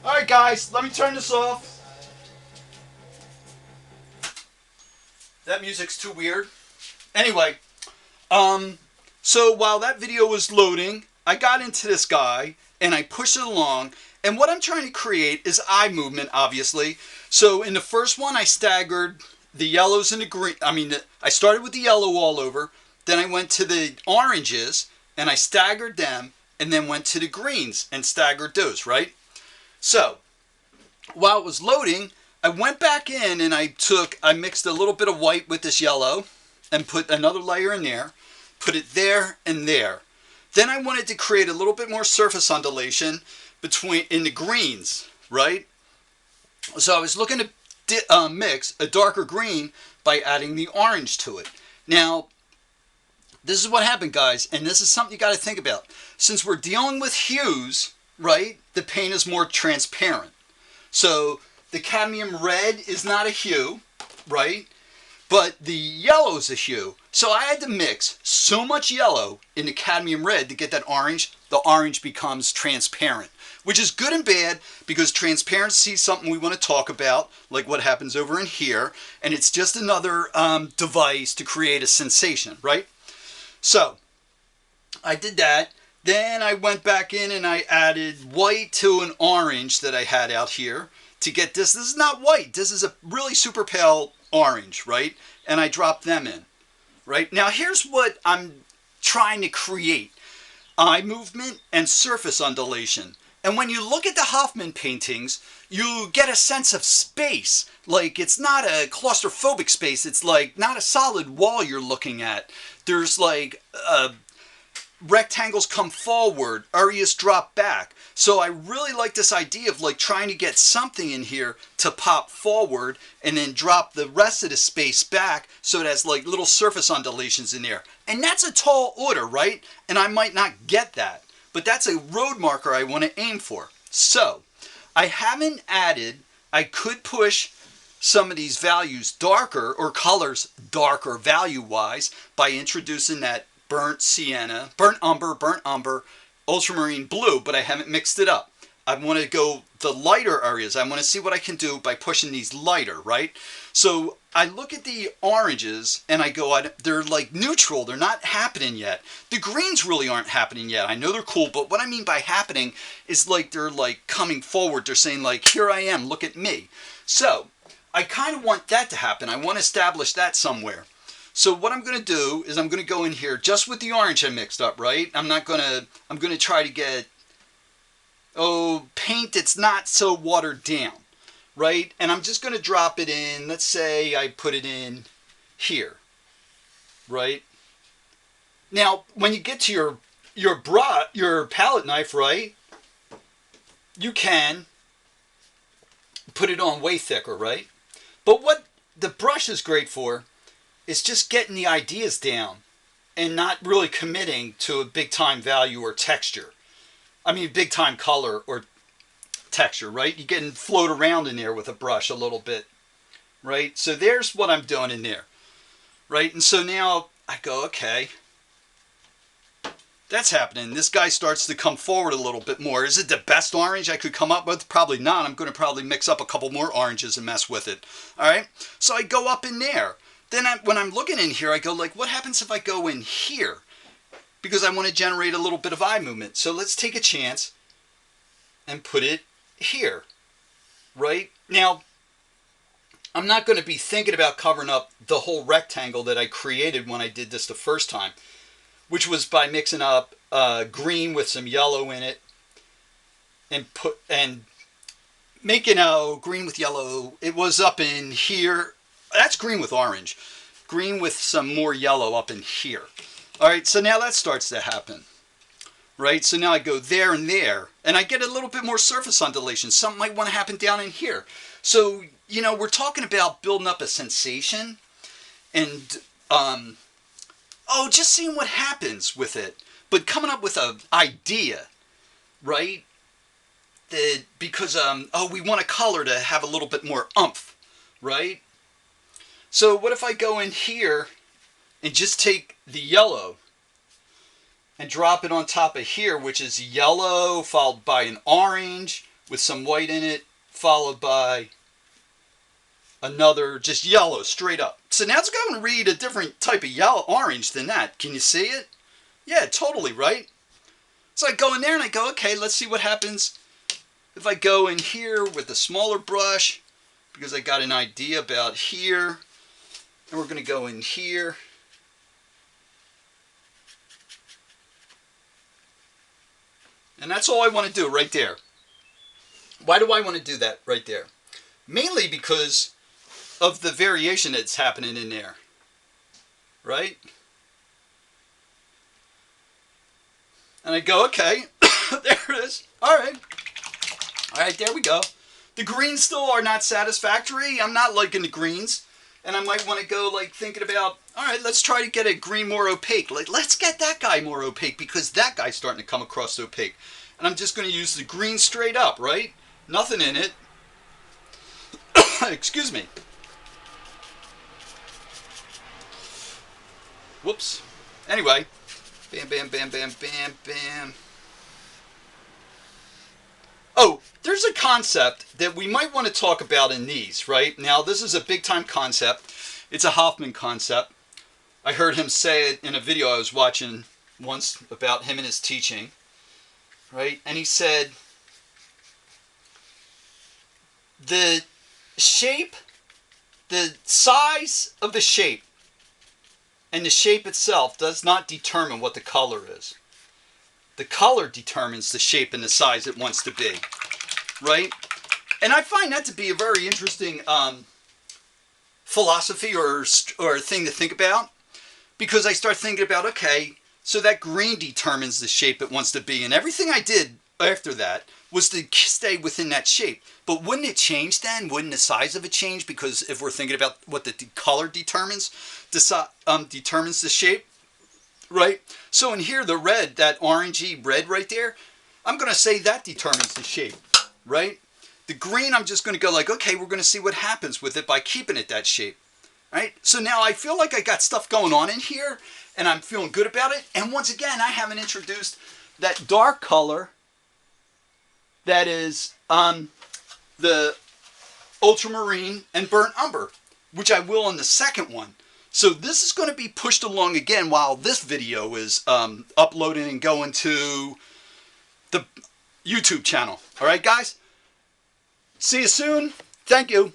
Alright guys, let me turn this off. That music's too weird. Anyway, so while that video was loading, I got into this guy and I pushed it along. And what I'm trying to create is eye movement, obviously. So in the first one, I staggered the yellows and the green. I started with the yellow all over. Then I went to the oranges and I staggered them, and then went to the greens and staggered those, right? So while it was loading, I went back in and I mixed a little bit of white with this yellow and put another layer in there, put it there and there. Then I wanted to create a little bit more surface undulation in the greens, right? So I was looking to mix a darker green by adding the orange to it. Now, this is what happened, guys, and this is something you got to think about. Since we're dealing with hues, right, the paint is more transparent. So the cadmium red is not a hue, right? But the yellow is a hue. So I had to mix so much yellow in the cadmium red to get that orange. The orange becomes transparent, which is good and bad because transparency is something we want to talk about, like what happens over in here. And it's just another device to create a sensation, right? So I did that. Then I went back in and I added white to an orange that I had out here to get this. This is not white. This is a really super pale orange, right? And I dropped them in, right? Now here's what I'm trying to create. Eye movement and surface undulation. And when you look at the Hoffman paintings, you get a sense of space. Like it's not a claustrophobic space. It's like not a solid wall you're looking at. There's like rectangles come forward, areas drop back. So I really like this idea of like trying to get something in here to pop forward and then drop the rest of the space back so it has like little surface undulations in there. And that's a tall order, right? And I might not get that, but that's a road marker I want to aim for. So I haven't added, I could push some of these values darker or colors darker value-wise by introducing that burnt sienna, burnt umber, ultramarine blue, but I haven't mixed it up. I want to go the lighter areas. I want to see what I can do by pushing these lighter, right? So I look at the oranges and I go, they're like neutral. They're not happening yet. The greens really aren't happening yet. I know they're cool, but what I mean by happening is like they're like coming forward. They're saying like, here I am, look at me. So I kind of want that to happen. I want to establish that somewhere. So what I'm going to do is I'm going to go in here just with the orange I mixed up, right? I'm going to try to get, paint that's not so watered down, right? And I'm just going to drop it in. Let's say I put it in here, right? Now, when you get to your palette knife, right, you can put it on way thicker, right? But what the brush is great for is just getting the ideas down and not really committing to a big time value or texture. I mean, big time color or texture, right? You can float around in there with a brush a little bit, right? So there's what I'm doing in there, right? And so now I go, okay, that's happening. This guy starts to come forward a little bit more. Is it the best orange I could come up with? Probably not. I'm going to probably mix up a couple more oranges and mess with it. All right. So I go up in there. Then when I'm looking in here, I go like, what happens if I go in here? Because I want to generate a little bit of eye movement. So let's take a chance and put it here, right? Now, I'm not going to be thinking about covering up the whole rectangle that I created when I did this the first time, which was by mixing up green with some yellow in it and making a green with yellow. It was up in here. That's green with orange. Green with some more yellow up in here. All right, so now that starts to happen. Right, so now I go there and there, and I get a little bit more surface undulation. Something might want to happen down in here. So, you know, we're talking about building up a sensation and, just seeing what happens with it. But coming up with an idea, right? Because, we want a color to have a little bit more oomph, right? So what if I go in here and just take the yellow and drop it on top of here, which is yellow followed by an orange, with some white in it, followed by another just yellow straight up. So now let's go and read a different type of yellow, orange than that. Can you see it? Yeah, totally, right? So I go in there and I go, okay, let's see what happens if I go in here with a smaller brush, because I got an idea about here. And we're going to go in here. And that's all I want to do right there. Why do I want to do that right there? Mainly because of the variation that's happening in there. Right? And I go, okay, there it is. All right. All right, there we go. The greens still are not satisfactory. I'm not liking the greens. And I might want to go like thinking about, all right, let's try to get a green more opaque. Like, let's get that guy more opaque because that guy's starting to come across opaque. And I'm just going to use the green straight up, right? Nothing in it. Excuse me. Whoops. Anyway. Bam, bam, bam, bam, bam, bam. Oh, there's a concept that we might want to talk about in these, right? Now, this is a big-time concept. It's a Hoffman concept. I heard him say it in a video I was watching once about him and his teaching, right? And he said, the shape, the size of the shape and the shape itself does not determine what the color is. The color determines the shape and the size it wants to be, right? And I find that to be a very interesting philosophy or thing to think about, because I start thinking about, okay, so that green determines the shape it wants to be, and everything I did after that was to stay within that shape. But wouldn't it change then? Wouldn't the size of it change? Because if we're thinking about what the color determines the shape, right? So in here, the red, that orangey red right there, I'm going to say that determines the shape, right? The green, I'm just going to go like, okay, we're going to see what happens with it by keeping it that shape, right? So now I feel like I got stuff going on in here, and I'm feeling good about it. And once again, I haven't introduced that dark color that is the ultramarine and burnt umber, which I will in the second one. So this is going to be pushed along again while this video is uploading and going to the YouTube channel. All right, guys? See you soon. Thank you.